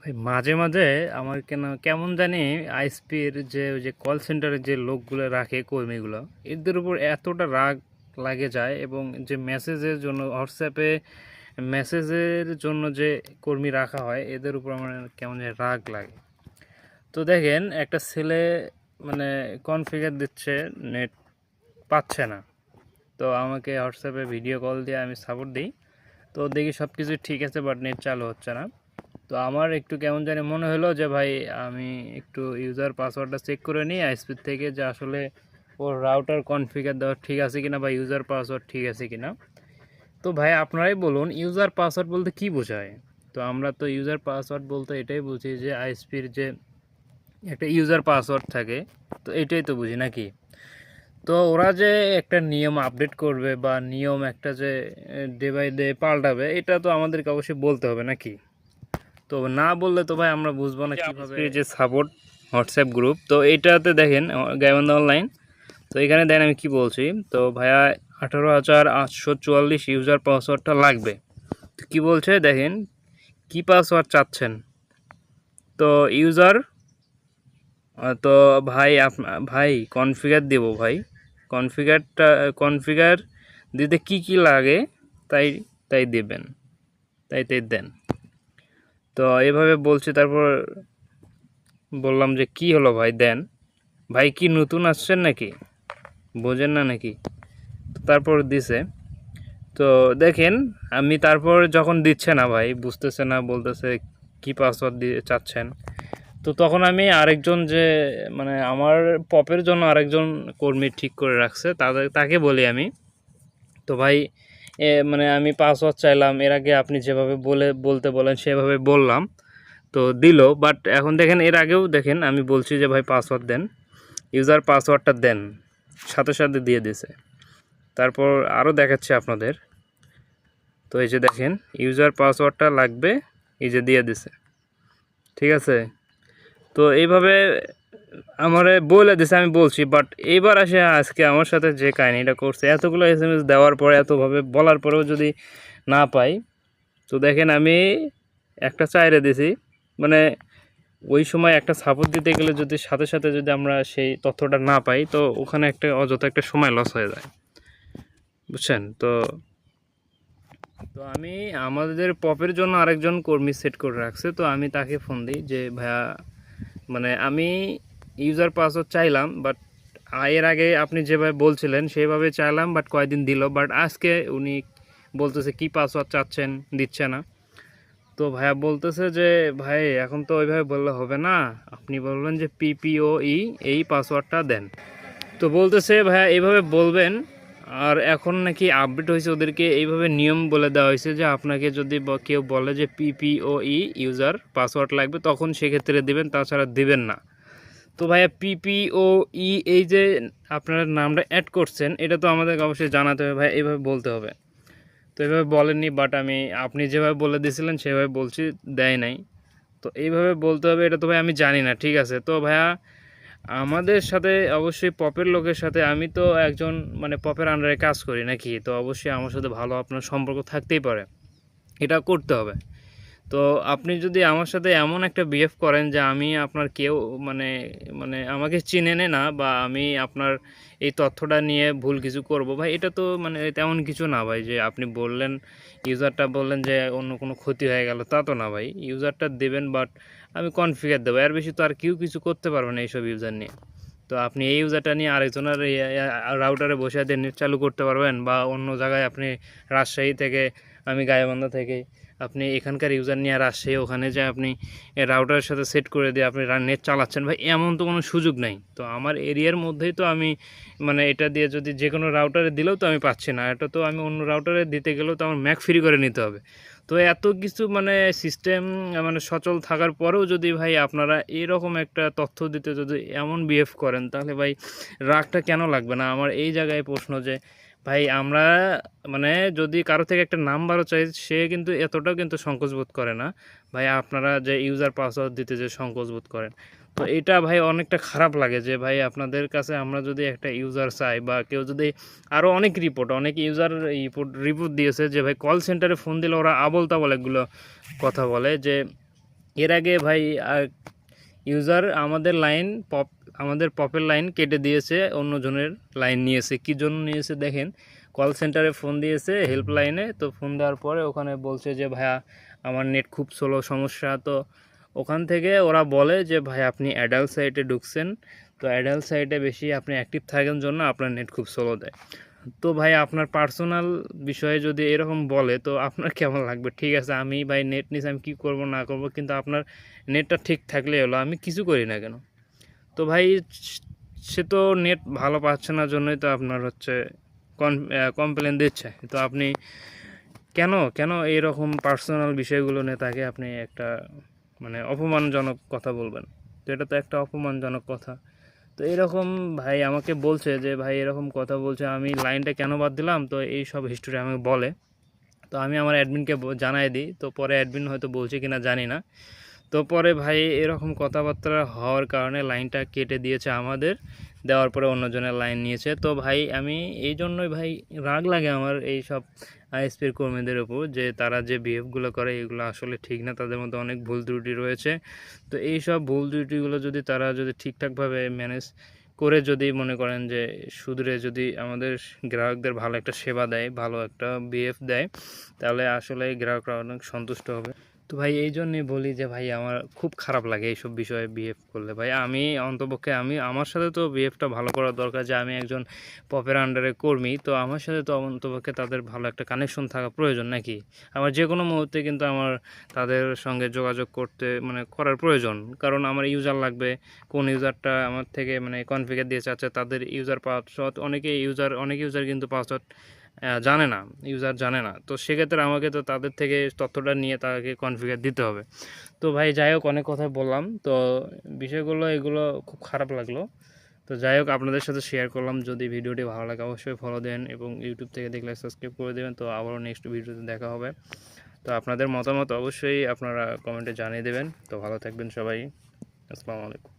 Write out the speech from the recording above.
ভাই মাঝে মাঝে আমার কেমন জানি আইএসপির যে ওই যে কল সেন্টারের যে লোকগুলো রাখে কর্মীগুলো এদের উপর এতটা রাগ লাগে যায়, এবং যে মেসেজের জন্য হোয়াটসঅ্যাপে মেসেজের জন্য যে কর্মী রাখা হয় এদের উপর আমার কেমন জানি রাগ লাগে। তো দেখেন একটা ছেলে মানে কনফিগার দিচ্ছে, নেট পাচ্ছে না, তো আমাকে হোয়াটসঅ্যাপে ভিডিও কল দিয়ে আমি সাপোর্ট দিই। তো দেখি সব কিছু ঠিক আছে, বাট নেট চালু হচ্ছে না। তো আমার একটু কেমন জানি মনে হলো যে ভাই আমি একটু ইউজার পাসওয়ার্ডটা চেক করে নিই আইএসপি থেকে, যে আসলে ওর রাউটার কনফিগার দেওয়া ঠিক আছে কিনা বা ইউজার পাসওয়ার্ড ঠিক আছে কিনা। তো ভাই আপনারাই বলুন ইউজার পাসওয়ার্ড বলতে কি বোঝায়? তো আমরা তো ইউজার পাসওয়ার্ড বলতে এটাই বুঝি যে আইএসপির যে একটা ইউজার পাসওয়ার্ড থাকে, তো এটাই তো বুঝি নাকি? তো ওরা যে একটা নিয়ম আপডেট করবে বা নিয়ম একটা যে ডে বাই ডে পাল্টাবে, এটা তো আমাদেরকে অবশ্যই বলতে হবে নাকি? তো না বললে তো ভাই আমরা বুঝবো না কীভাবে। যে সাপোর্ট হোয়াটসঅ্যাপ গ্রুপ, তো এইটাতে দেখেন গাইবান্ধা অনলাইন, তো এখানে দেন আমি কি বলছি। তো ভাইয়া 18,844 ইউজার পাসওয়ার্ডটা লাগবে। তো কী বলছে দেখেন, কি পাসওয়ার্ড চাচ্ছেন? তো ইউজার, তো ভাই ভাই কনফিগার দেব ভাই, কনফিগার দিতে কি কি লাগে তাই তাই দেবেন, তাই তাই দেন। তো এইভাবে বলছি, তারপর বললাম যে কি হলো ভাই দেন। ভাই কি নতুন আসছেন নাকি, বোঝেন না নাকি? তারপর দিছে। তো দেখেন আমি তারপর যখন দিচ্ছে না ভাই, বুঝতেছে না, বলতেছে কি পাসওয়ার্ড দিয়ে চাচ্ছেন। তো তখন আমি আরেকজন যে মানে আমার পপের জন্য আরেকজন কর্মী ঠিক করে রাখছে, তাকে বলি আমি, তো ভাই মানে আমি পাসওয়ার্ড চাইলাম, এর আগে আপনি যেভাবে বলতে বলেন সেভাবে বললাম, তো দিল। বাট এখন দেখেন এর আগেও দেখেন আমি বলছি যে ভাই পাসওয়ার্ড দেন, ইউজার পাসওয়ার্ডটা দেন, সাথে সাথে দিয়ে দিছে। তারপর আরও দেখাচ্ছি আপনাদের। তো এই যে দেখেন ইউজার পাসওয়ার্ডটা লাগবে, এই যে দিয়ে দিছে, ঠিক আছে। তো এইভাবে আমারে বলে দিছে, আমি বলছি, বাট এইবার আসে আজকে আমার সাথে যে কাহিনিটা করছে, এতগুলো SMS দেওয়ার পরে এতভাবে বলার পরেও যদি না পাই, তো দেখেন আমি একটা চাইরে দিছি, মানে ওই সময় একটা সাপোর্ট দিতে গেলে যদি সাথে সাথে যদি আমরা সেই তথ্যটা না পাই, তো ওখানে একটা অযথা একটা সময় লস হয়ে যায়, বুঝছেন? তো তো আমি আমাদের পপের জন্য আরেকজন কর্মী সেট করে রাখছে, তো আমি তাকে ফোন দিই যে ভাইয়া মানে আমি ইউজার পাসওয়ার্ড চাইলাম, বাট এর আগে আপনি যেভাবে বলছিলেন সেভাবে চাইলাম, বাট কয়েকদিন দিল, বাট আজকে উনি বলতেছে কি পাসওয়ার্ড চাচ্ছেন, দিচ্ছে না। তো ভাইয়া বলতেছে যে ভাই এখন তো ওইভাবে বললে হবে না, আপনি বলবেন যে PPOE এই পাসওয়ার্ডটা দেন। তো বলতেছে ভাইয়া এইভাবে বলবেন। আর এখন নাকি আপডেট হয়েছে, ওদেরকে এইভাবে নিয়ম বলে দেওয়া হয়েছে যে আপনাকে যদি কেউ বলে যে PPOE ইউজার পাসওয়ার্ড লাগবে, তখন সেক্ষেত্রে দিবেন, তাছাড়া দিবেন না। তো ভাইয়া PPOE এই যে আপনার নামটা অ্যাড করছেন, এটা তো আমাদেরকে অবশ্যই জানাতে হবে ভাই, এইভাবে বলতে হবে। তো এইভাবে বলেননি, বাট আপনি যেভাবে বলে দিয়েছিলেন সেভাবে বলছি, দেয় নাই। তো এইভাবে বলতে হবে, এটা তো ভাই আমি জানি না, ঠিক আছে। তো ভাইয়া আমাদের সাথে অবশ্যই পপের লোকের সাথে, আমি তো একজন মানে পপের আন্ডারে কাজ করি নাকি, তো অবশ্যই আমার সাথে ভালো আপনার সম্পর্ক থাকতেই পারে, এটা করতে হবে। তো আপনি যদি আমার সাথে এমন একটা বিহেভ করেন যে আমি আপনার কেউ মানে মানে আমাকে চিনেনে না, বা আমি আপনার এই তথ্যটা নিয়ে ভুল কিছু করব, ভাই এটা তো মানে তেমন কিছু না ভাই। যে আপনি বললেন ইউজারটা বললেন যে অন্য কোনো ক্ষতি হয়ে গেল, তা তো না ভাই। ইউজারটা দেবেন, বাট আমি কনফিগার দেবো, এর বেশি তো আর কেউ কিছু করতে পারবে না এইসব ইউজার নিয়ে। তো আপনি এই ইউজারটা নিয়ে আরেকজনের রাউটারে বসে দিয়ে নেট চালু করতে পারবেন, বা অন্য জায়গায় আপনি রাজশাহী থেকে, আমি গাইবান্ধা থেকে, আপনি এখানকার ইউজার নিয়ে রাজশাহী ওখানে যে আপনি রাউটারের সাথে সেট করে দিয়ে আপনি নেট চালাচ্ছেন, ভাই এমন তো কোনো সুযোগ নাই। তো আমার এরিয়ার মধ্যেই তো আমি মানে এটা দিয়ে যদি যে কোনো রাউটারে দিলেও তো আমি পাচ্ছি না, এটা তো আমি অন্য রাউটারে দিতে গেলেও তো আমার ম্যাক ফ্রি করে নিতে হবে। তো এত কিছু মানে সিস্টেম মানে সচল থাকার পরেও যদি ভাই আপনারা এরকম একটা তথ্য দিতে যদি এমন বিহেভ করেন, তাহলে ভাই রাগটা কেন লাগবে না? আমার এই জায়গায় প্রশ্ন যে ভাই আমরা মানে যদি কারো থেকে একটা নাম্বারও চাই, সে কিন্তু এতটাও কিন্তু সংকোচ বোধ করে না ভাই। আপনারা যে ইউজার পাসওয়ার্ড দিতে যে সংকোচ বোধ করেন, তো এটা ভাই অনেকটা খারাপ লাগে যে ভাই আপনাদের কাছে আমরা যদি একটা ইউজার চাই, বা কেউ যদি আরও অনেক অনেক ইউজার রিপোর্ট দিয়েছে যে ভাই কল সেন্টারে ফোন দিলে ওরা আবল তাবল এগুলো কথা বলে, যে এর আগে ভাই ইউজার আমাদের পপের লাইন কেটে দিয়েছে, অন্যজনের লাইন নিয়েছে। কী জন্য নিয়েছে দেখেন, কল সেন্টারে ফোন দিয়েছে, হেল্পলাইনে। তো ফোন দেওয়ার পরে ওখানে বলছে যে ভাইয়া আমার নেট খুব স্লো, সমস্যা। তো ওখান থেকে ওরা বলে যে ভাই আপনি অ্যাডাল্ট সাইটে ঢুকছেন, তো অ্যাডাল্ট সাইটে বেশি আপনি অ্যাক্টিভ থাকেন জন্য আপনার নেট খুব স্লো দেয়। তো ভাই আপনার পার্সোনাল বিষয়ে যদি এরকম বলে তো আপনার কেমন লাগবে? ঠিক আছে, আমি ভাই নেট নিয়ে আমি কী করবো না করবো, কিন্তু আপনার নেটটা ঠিক থাকলে হলো, আমি কিছু করি না কেন? তো ভাই সে তো নেট ভালো পাচ্ছে না জন্যই তো আপনার হচ্ছে কমপ্লেন দিচ্ছে। তো আপনি কেন কেন এইরকম পার্সোনাল বিষয়গুলো নিয়ে তাকে আপনি একটা মানে অপমানজনক কথা বলবেন? তো এটা তো একটা অপমানজনক কথা। তো এরকম ভাই আমাকে বলছে যে ভাই এরকম কথা বলছে, আমি লাইনটা কেন বাদ দিলাম, তো এই সব হিস্টোরি আমাকে বলে। তো আমি আমার অ্যাডমিনকে জানাই দিই। তো পরে অ্যাডমিন হয়তো বলছে কিনা জানি না। তো পরে ভাই এরকম কথাবার্তা হওয়ার কারণে লাইনটা কেটে দিয়েছে আমাদের, দেওয়ার পরে অন্যজনের লাইন নিয়েছে। তো ভাই আমি এই জন্যই ভাই রাগ লাগে আমার এই সব আইএসপির কর্মীদের উপর, যে তারা যে বিহেভগুলো করে এগুলো আসলে ঠিক না, তাদের মধ্যে অনেক ভুল ত্রুটি রয়েছে। তো এই সব ভুল ত্রুটিগুলো যদি তারা যদি ঠিকঠাকভাবে ম্যানেজ করে, যদি মনে করেন যে শুধরে যদি আমাদের গ্রাহকদের ভালো একটা সেবা দেয়, ভালো একটা বিহেভ দেয়, তাহলে আসলে গ্রাহকরা অনেক সন্তুষ্ট হবে। তো ভাই এই জন্যই বলি যে ভাই আমার খুব খারাপ লাগে এইসব বিষয়ে বিহেভ করলে। ভাই আমি অন্তপক্ষে আমার সাথে তো বিহেভটা ভালো করা দরকার, যে আমি একজন পপের আন্ডারে কর্মী, তো আমার সাথে তো অন্তপক্ষে তাদের ভালো একটা কানেকশন থাকা প্রয়োজন নাকি? আমার যে কোনো মুহূর্তে কিন্তু আমার তাদের সঙ্গে যোগাযোগ করতে মানে করার প্রয়োজন, কারণ আমার ইউজার লাগবে। কোন ইউজারটা আমার থেকে মানে কনফিগার দিয়ে চাচ্ছে, তাদের ইউজার পাসওয়ার্ড, অনেক ইউজার কিন্তু পাসওয়ার্ড ইউজার জানে না। তো সেক্ষেত্রে আমাকে তো তাদের থেকে তথ্যটা নিয়ে তাকে কনফিগার দিতে হবে। তো ভাই যাই হোক, অনেক কথাই বললাম। তো বিষয়গুলো এগুলো খুব খারাপ লাগলো। তো যাই হোক, আপনাদের সাথে শেয়ার করলাম। যদি ভিডিওটি ভালো লাগে অবশ্যই ফলো দেন, এবং ইউটিউব থেকে দেখলে সাবস্ক্রাইব করে দেবেন। তো আবারও নেক্সট ভিডিওতে দেখা হবে। তো আপনাদের মতামত অবশ্যই আপনারা কমেন্টে জানিয়ে দেবেন। তো ভালো থাকবেন সবাই। আসসালামু আলাইকুম।